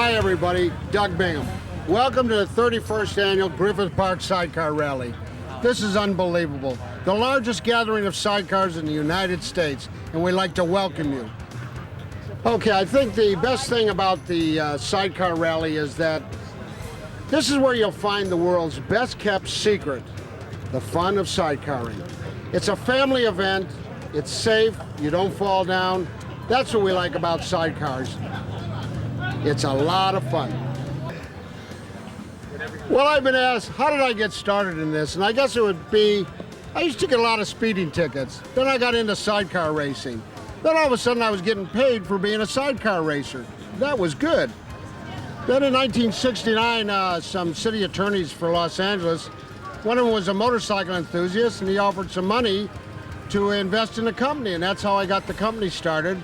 Hi everybody, Doug Bingham. Welcome to the 31st annual Griffith Park Sidecar Rally. This is unbelievable. The largest gathering of sidecars in the United States, and we'd like to welcome you. Okay, I think the best thing about the Sidecar Rally is that this is where you'll find the world's best kept secret, the fun of sidecarring. It's a family event, it's safe, you don't fall down. That's what we like about sidecars. It's a lot of fun. Well, I've been asked, how did I get started in this? And I guess it would be, I used to get a lot of speeding tickets. Then I got into sidecar racing. Then all of a sudden I was getting paid for being a sidecar racer. That was good. Then in 1969, some city attorneys for Los Angeles, one of them was a motorcycle enthusiast, and he offered some money to invest in a company, and that's how I got the company started,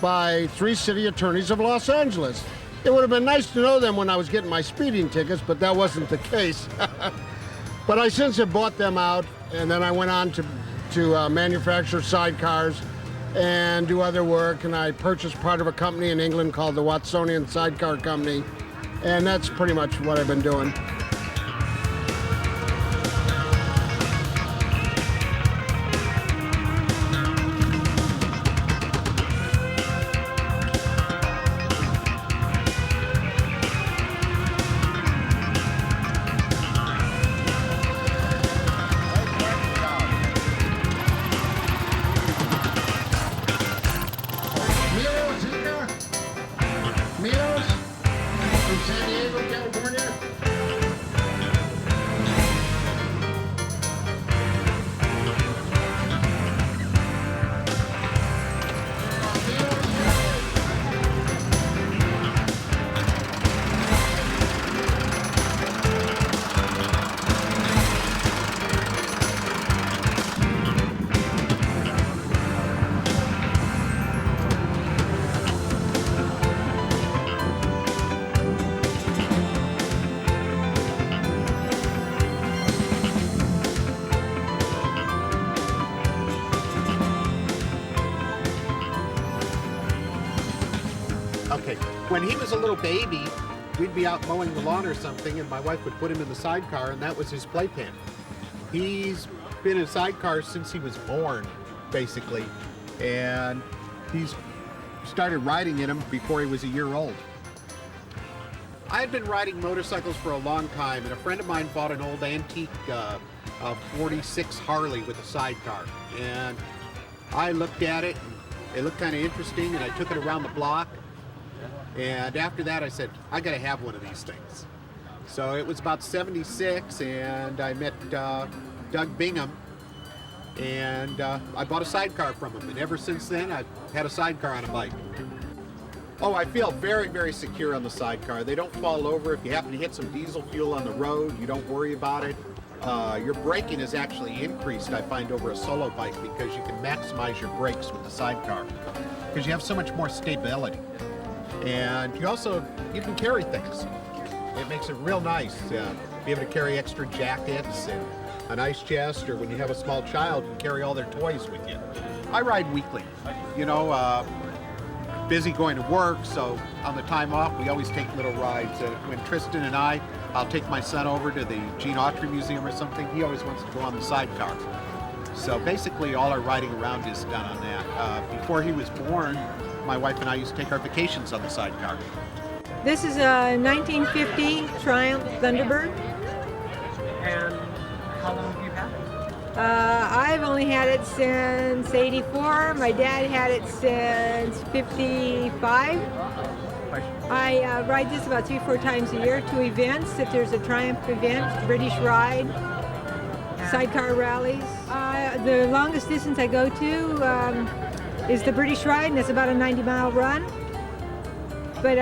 by 3 city attorneys of Los Angeles. It would have been nice to know them when I was getting my speeding tickets, but that wasn't the case. But I since have bought them out, and then I went on to manufacture sidecars and do other work, and I purchased part of a company in England called the Watsonian Sidecar Company, and that's pretty much what I've been doing. From San Diego, California. Okay, when he was a little baby, we'd be out mowing the lawn or something, and my wife would put him in the sidecar, and that was his playpen. He's been in sidecars since he was born, basically, and he's started riding in them before he was a year old. I had been riding motorcycles for a long time, and a friend of mine bought an old antique 46 Harley with a sidecar, and I looked at it, and it looked kind of interesting, and I took it around the block. And after that, I said, I gotta have one of these things. So it was about 76, and I met Doug Bingham, and I bought a sidecar from him. And ever since then, I've had a sidecar on a bike. Oh, I feel very, very secure on the sidecar. They don't fall over. If you happen to hit some diesel fuel on the road, you don't worry about it. Your braking is actually increased, I find, over a solo bike, because you can maximize your brakes with the sidecar, because you have so much more stability. And you can carry things. It makes it real nice to be able to carry extra jackets and an ice chest, or when you have a small child, you carry all their toys with you. I ride weekly, busy going to work, so on the time off, we always take little rides. When Tristan and I'll take my son over to the Gene Autry Museum or something, he always wants to go on the sidecar. So basically all our riding around is done on that. Before he was born, my wife and I used to take our vacations on the sidecar. This is a 1950 Triumph Thunderbird. And how long have you had it? I've only had it since '84. My dad had it since '55. I ride this about 3 or 4 times a year to events. If there's a Triumph event, British Ride, sidecar rallies. The longest distance I go to is the British Ride, and it's about a 90-mile run. But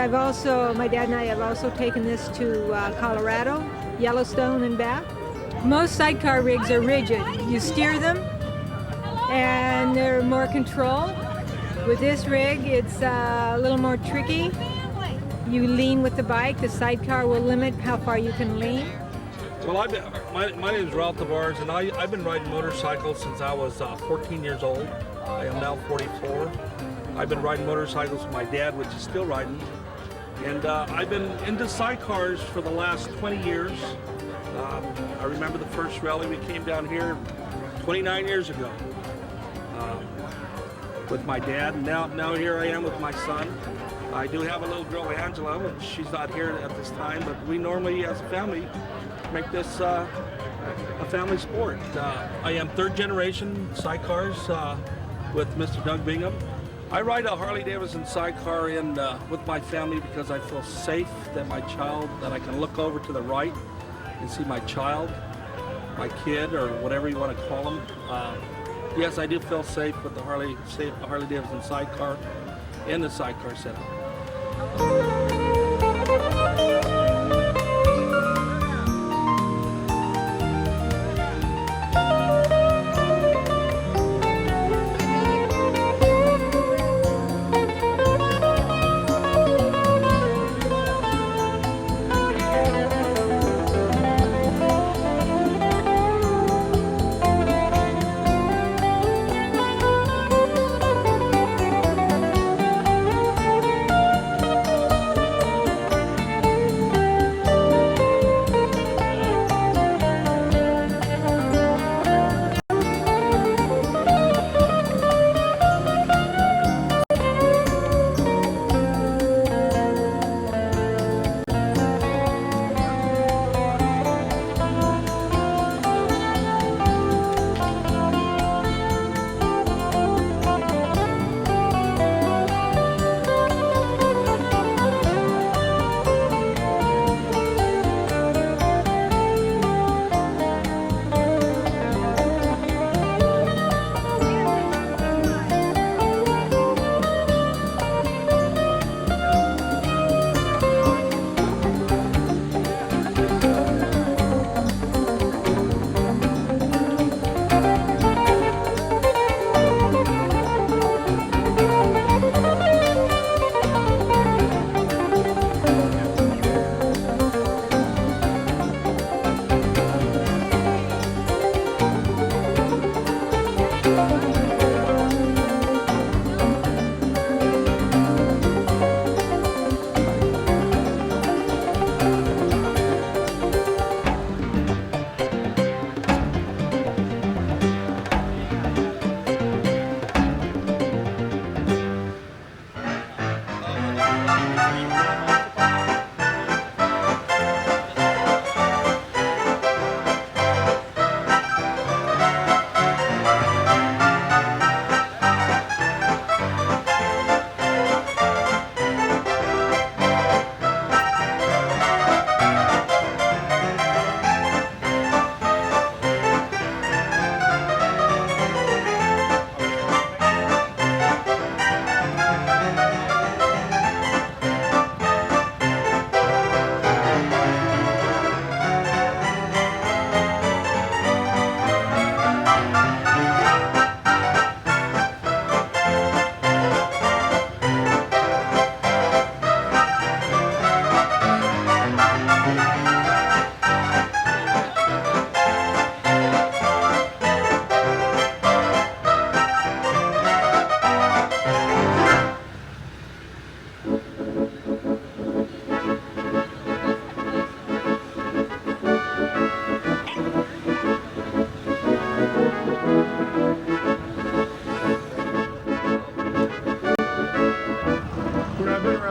my dad and I have also taken this to Colorado, Yellowstone, and back. Most sidecar rigs are rigid. You steer them, and they're more control. With this rig, it's a little more tricky. You lean with the bike. The sidecar will limit how far you can lean. Well, my name is Ralph Tavares, and I've been riding motorcycles since I was 14 years old. I am now 44. I've been riding motorcycles with my dad, which is still riding, And I've been into sidecars for the last 20 years. I remember the first rally we came down here 29 years ago with my dad. And now here I am with my son. I do have a little girl, Angela, but she's not here at this time. But we normally, as a family, make this a family sport. I am third generation sidecars with Mr. Doug Bingham. I ride a Harley-Davidson sidecar in with my family because I feel safe that I can look over to the right and see my child, my kid, or whatever you want to call them. Yes, I do feel safe with the Harley-Davidson sidecar in the sidecar setup.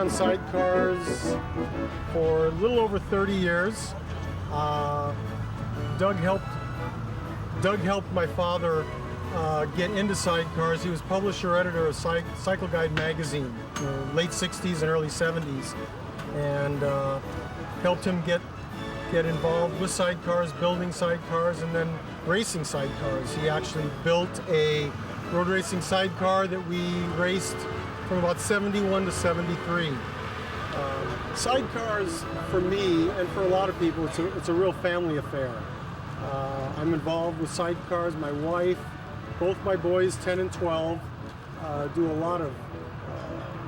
Sidecars for a little over 30 years. Doug helped my father get into sidecars. He was publisher editor of Cycle Guide magazine in the late 60s and early 70s, and helped him get involved with sidecars, building sidecars, and then racing sidecars. He actually built a road racing sidecar that we raced from about 71 to 73. Sidecars, for me and for a lot of people, it's a real family affair. I'm involved with sidecars. My wife, both my boys, 10 and 12, do a lot of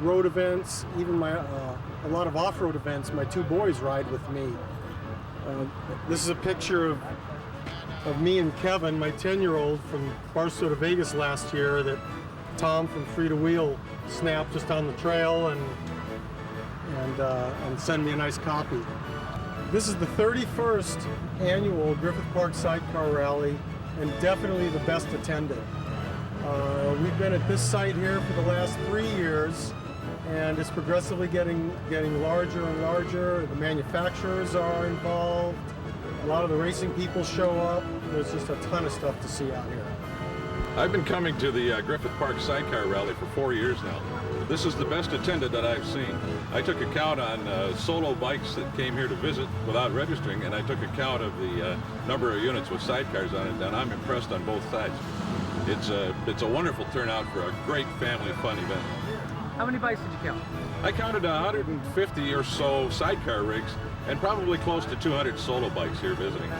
road events, even a lot of off-road events. My two boys ride with me. This is a picture of me and Kevin, my 10-year-old, from Barstow to Vegas last year that Tom from Free to Wheel snapped just on the trail, and and send me a nice copy. This is the 31st annual Griffith Park Sidecar Rally, and definitely the best attended. We've been at this site here for the last 3 years, and it's progressively getting larger and larger. The manufacturers are involved. A lot of the racing people show up. There's just a ton of stuff to see out here. I've been coming to the Griffith Park Sidecar Rally for 4 years now. This is the best attended that I've seen. I took a count on solo bikes that came here to visit without registering, and I took a count of the number of units with sidecars on it, and I'm impressed on both sides. It's a wonderful turnout for a great family fun event. How many bikes did you count? I counted 150 or so sidecar rigs and probably close to 200 solo bikes here visiting.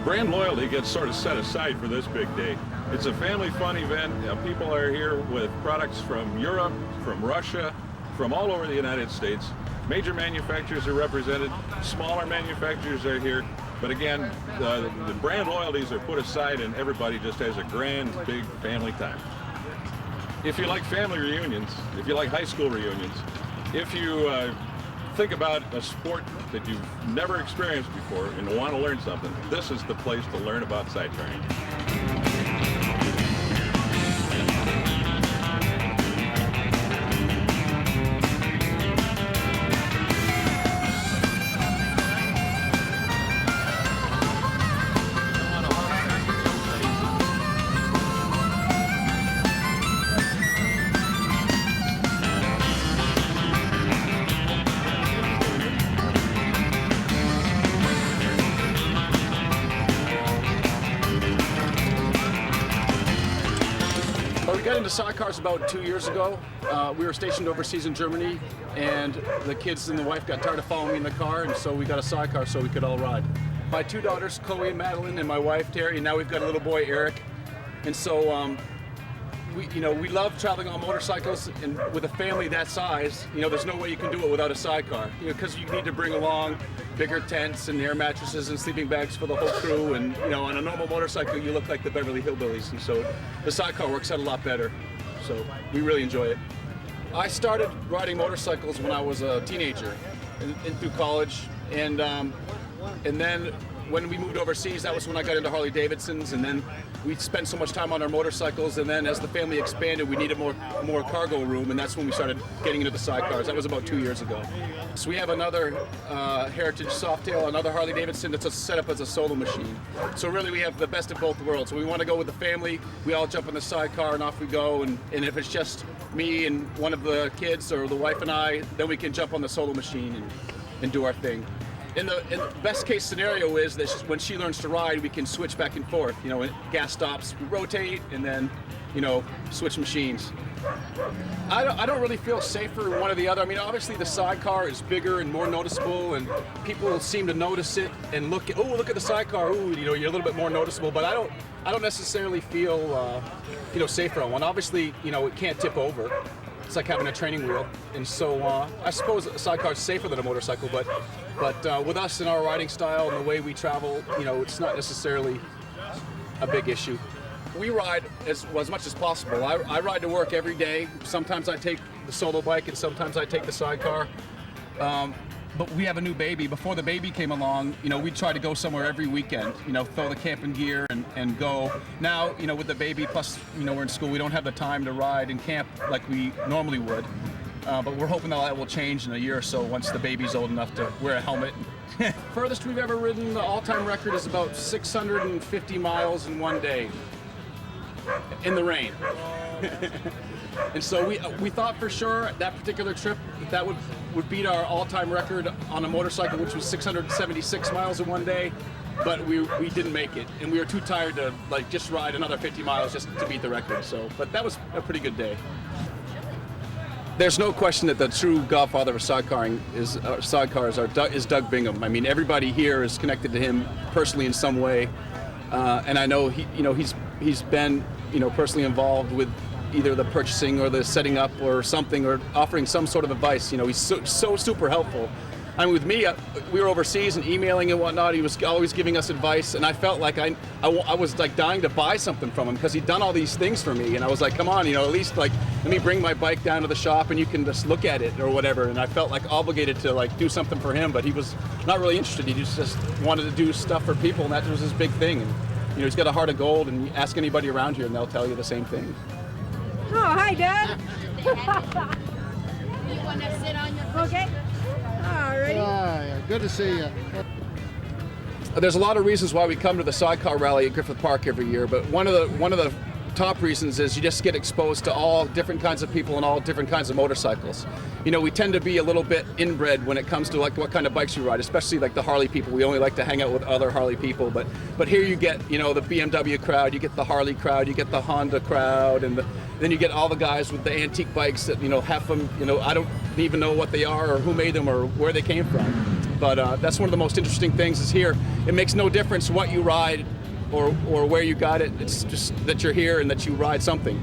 Brand loyalty gets sort of set aside for this big day. It's a family fun event. People are here with products from Europe, from Russia, from all over the United States. Major manufacturers are represented, smaller manufacturers are here, but again, the brand loyalties are put aside and everybody just has a grand, big family time. If you like family reunions, if you like high school reunions, if you think about a sport that you've never experienced before and want to learn something, this is the place to learn about sidecarring. We got into sidecars about 2 years ago. We were stationed overseas in Germany, and the kids and the wife got tired of following me in the car, and so we got a sidecar so we could all ride. My 2 daughters, Chloe and Madeline, and my wife, Terry, and now we've got a little boy, Eric. And so we love traveling on motorcycles, and with a family that size, there's no way you can do it without a sidecar. Because you need to bring along bigger tents and air mattresses and sleeping bags for the whole crew. And on a normal motorcycle, you look like the Beverly Hillbillies. And so the sidecar works out a lot better. So we really enjoy it. I started riding motorcycles when I was a teenager and through college, and then when we moved overseas, that was when I got into Harley Davidsons, and then we spent so much time on our motorcycles, and then as the family expanded, we needed more cargo room, and that's when we started getting into the sidecars. That was about 2 years ago. So we have another Heritage Softail, another Harley Davidson that's set up as a solo machine. So really we have the best of both worlds. So we want to go with the family, we all jump in the sidecar and off we go, and if it's just me and one of the kids or the wife and I, then we can jump on the solo machine and do our thing. In the best case scenario is that when she learns to ride, we can switch back and forth. Gas stops, we rotate, and then, switch machines. I don't really feel safer in one or the other. I mean, obviously the sidecar is bigger and more noticeable, and people seem to notice it and look at the sidecar. Ooh, you're a little bit more noticeable. But I don't necessarily feel, safer on one. Obviously, it can't tip over. It's like having a training wheel, and so I suppose a sidecar is safer than a motorcycle, but with us and our riding style and the way we travel, it's not necessarily a big issue. We ride as much as possible. I ride to work every day. Sometimes I take the solo bike, and sometimes I take the sidecar. But we have a new baby. Before the baby came along, we'd try to go somewhere every weekend, throw the camping gear and go. Now, with the baby, plus, we're in school, we don't have the time to ride and camp like we normally would. But we're hoping that will change in a year or so once the baby's old enough to wear a helmet. Furthest we've ever ridden, the all-time record is about 650 miles in one day, in the rain. And so we thought for sure that particular trip that would beat our all-time record on a motorcycle, which was 676 miles in one day, but we didn't make it, and we were too tired to just ride another 50 miles just to beat the record. So, but that was a pretty good day. There's no question that the true godfather of sidecars is Doug Bingham. I mean, everybody here is connected to him personally in some way, and I know he's been personally involved with either the purchasing or the setting up or something, or offering some sort of advice. He's so super helpful. I mean, with me, we were overseas and emailing and whatnot. He was always giving us advice, and I felt like I was like dying to buy something from him because he'd done all these things for me, and I was like, come on, you know, at least like let me bring my bike down to the shop and you can just look at it or whatever. And I felt like obligated to like do something for him, but he was not really interested. He just wanted to do stuff for people, and that was his big thing. And you know, he's got a heart of gold, and you ask anybody around here, and they'll tell you the same thing. Oh, hi, Dad. You want to sit on your Okay. Alrighty. Yeah, good to see you. There's a lot of reasons why we come to the Sidecar Rally at Griffith Park every year, but one of the top reasons is you just get exposed to all different kinds of people and all different kinds of motorcycles. You know, we tend to be a little bit inbred when it comes to like what kind of bikes you ride, especially like the Harley people. We only like to hang out with other Harley people, but here you get, you know, the BMW crowd, you get the Harley crowd, you get the Honda crowd, and then you get all the guys with the antique bikes that, you know, half of them, you know, I don't even know what they are or who made them or where they came from. But that's one of the most interesting things is here. It makes no difference what you ride or where you got it. It's just that you're here and that you ride something.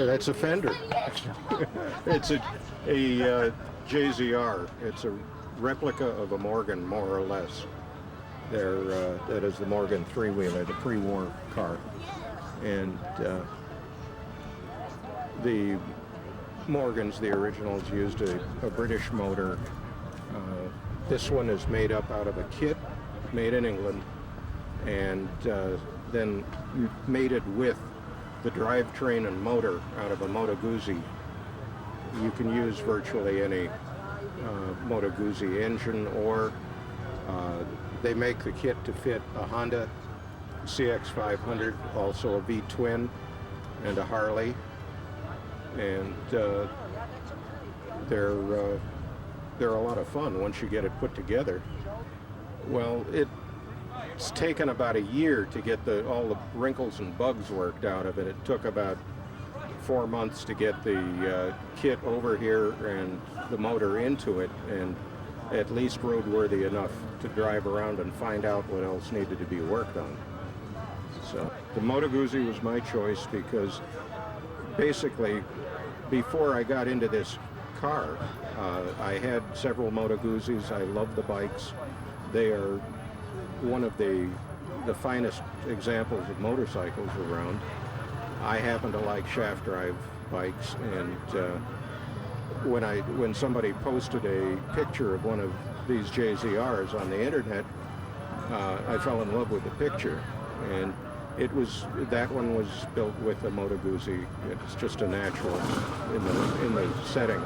It's a Fender. It's a JZR. It's a replica of a Morgan, more or less. That is the Morgan three-wheeler, the pre-war car. And the Morgans, the originals, used a British motor. This one is made up out of a kit made in England, and then mated with the drivetrain and motor out of a Moto Guzzi. You can use virtually any Moto Guzzi engine, or they make the kit to fit a Honda CX500, also a V-twin, and a Harley, and they're a lot of fun once you get it put together. Well, it's taken about a year to get all the wrinkles and bugs worked out of it. It took about 4 months to get the kit over here and the motor into it, and at least roadworthy enough to drive around and find out what else needed to be worked on. So the Moto Guzzi was my choice because basically before I got into this car, I had several Moto Guzzis. I love the bikes. They are one of the finest examples of motorcycles around. I happen to like shaft drive bikes, and when somebody posted a picture of one of these JZRs on the internet, I fell in love with the picture, and that one was built with a Moto Guzzi. It's just a natural in the setting.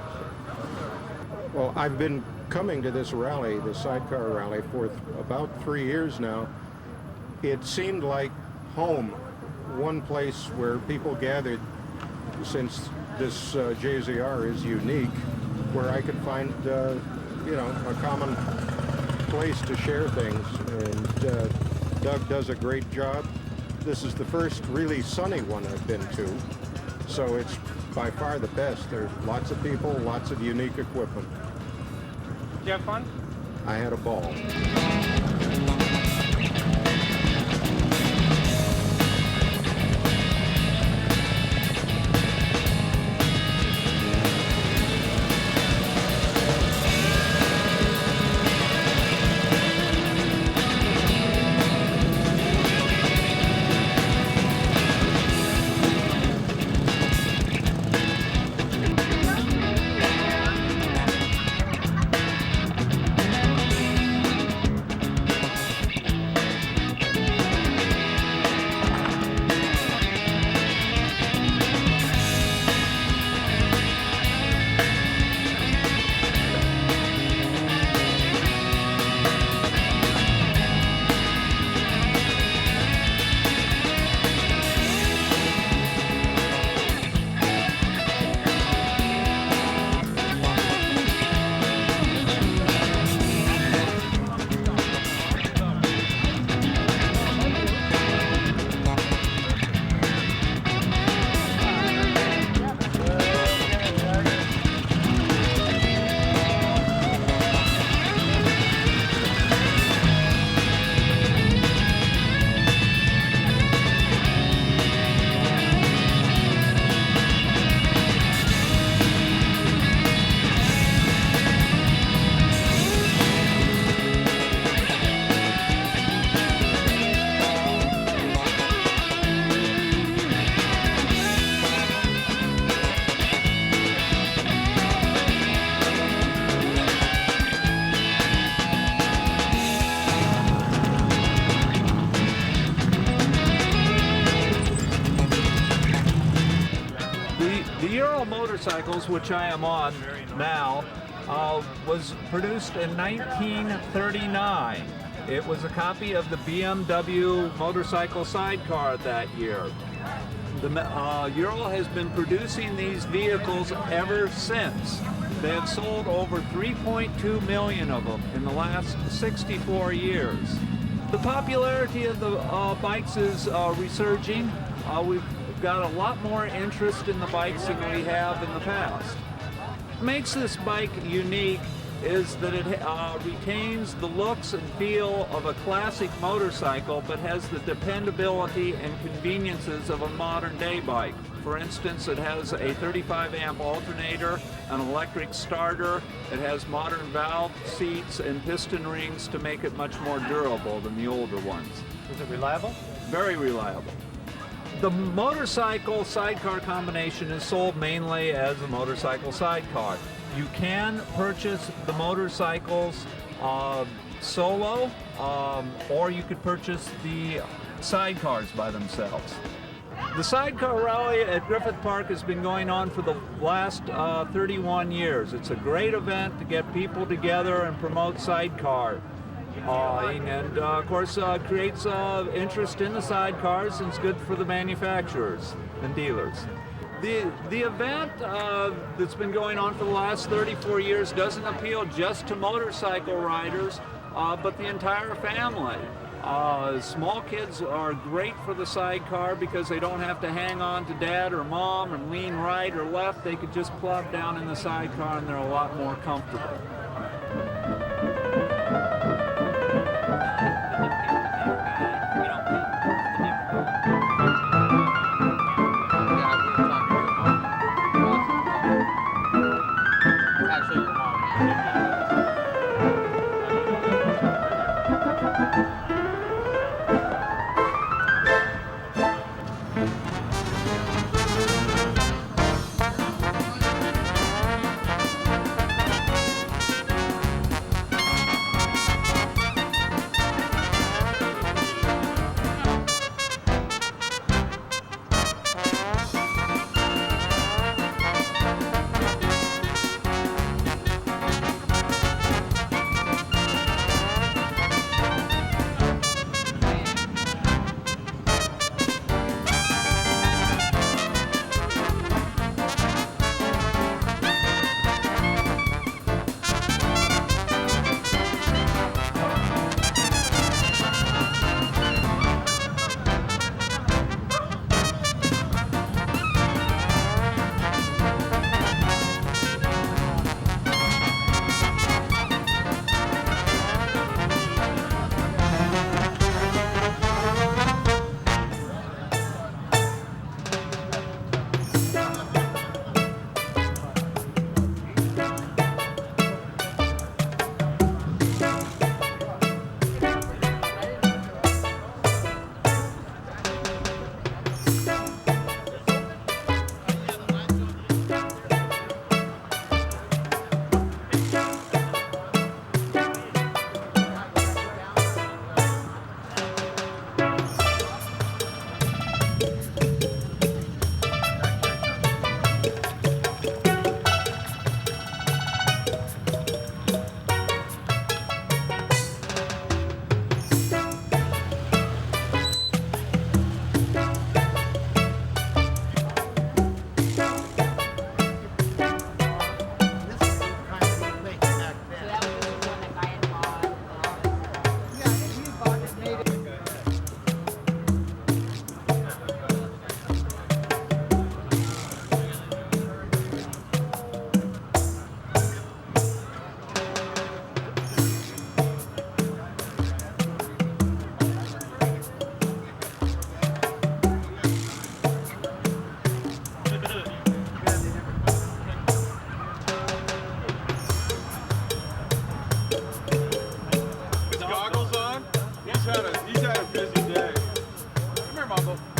Well, I've been coming to this rally, the Sidecar rally, for about 3 years now. It seemed like home, one place where people gathered, since this JZR is unique, where I could find, a common place to share things. And Doug does a great job. This is the first really sunny one I've been to, so it's by far the best. There's lots of people, lots of unique equipment. Did you have fun? I had a ball. Motorcycles, which I am on now, was produced in 1939. It was a copy of the BMW motorcycle sidecar that year. The Huell has been producing these vehicles ever since. They have sold over 3.2 million of them in the last 64 years. The popularity of the bikes is resurging. We've got a lot more interest in the bikes than we have in the past. What makes this bike unique is that it retains the looks and feel of a classic motorcycle, but has the dependability and conveniences of a modern day bike. For instance, it has a 35 amp alternator, an electric starter, it has modern valve seats and piston rings to make it much more durable than the older ones. Is it reliable? Very reliable. The motorcycle sidecar combination is sold mainly as a motorcycle sidecar. You can purchase the motorcycles solo, or you could purchase the sidecars by themselves. The Sidecar Rally at Griffith Park has been going on for the last 31 years. It's a great event to get people together and promote sidecar. And of course creates interest in the sidecars, and it's good for the manufacturers and dealers. The event that's been going on for the last 34 years doesn't appeal just to motorcycle riders, but the entire family. Small kids are great for the sidecar because they don't have to hang on to dad or mom and lean right or left. They could just plop down in the sidecar and they're a lot more comfortable.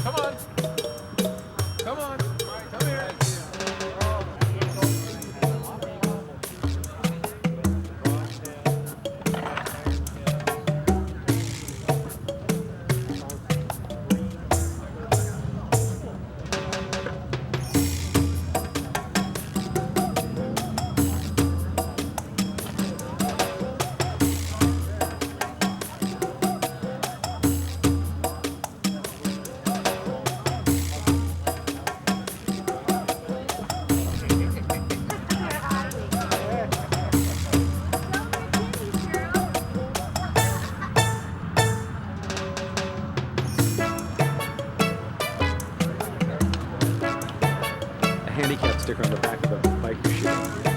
Come on. Come on. Come here. Handicap sticker on the back of the bike machine.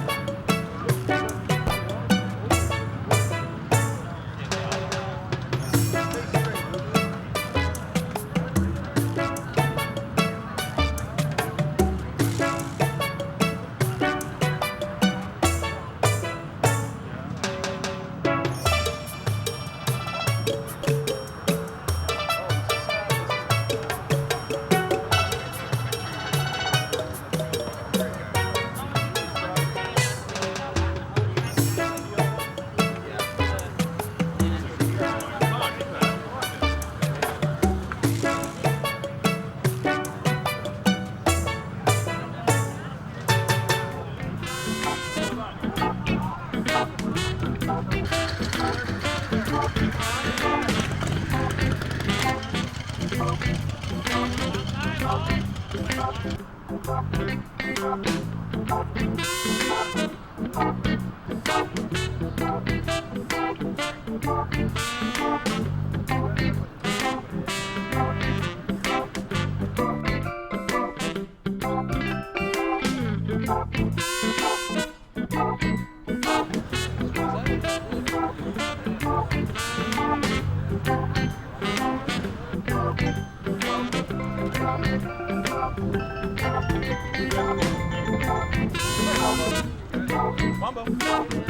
Mambo.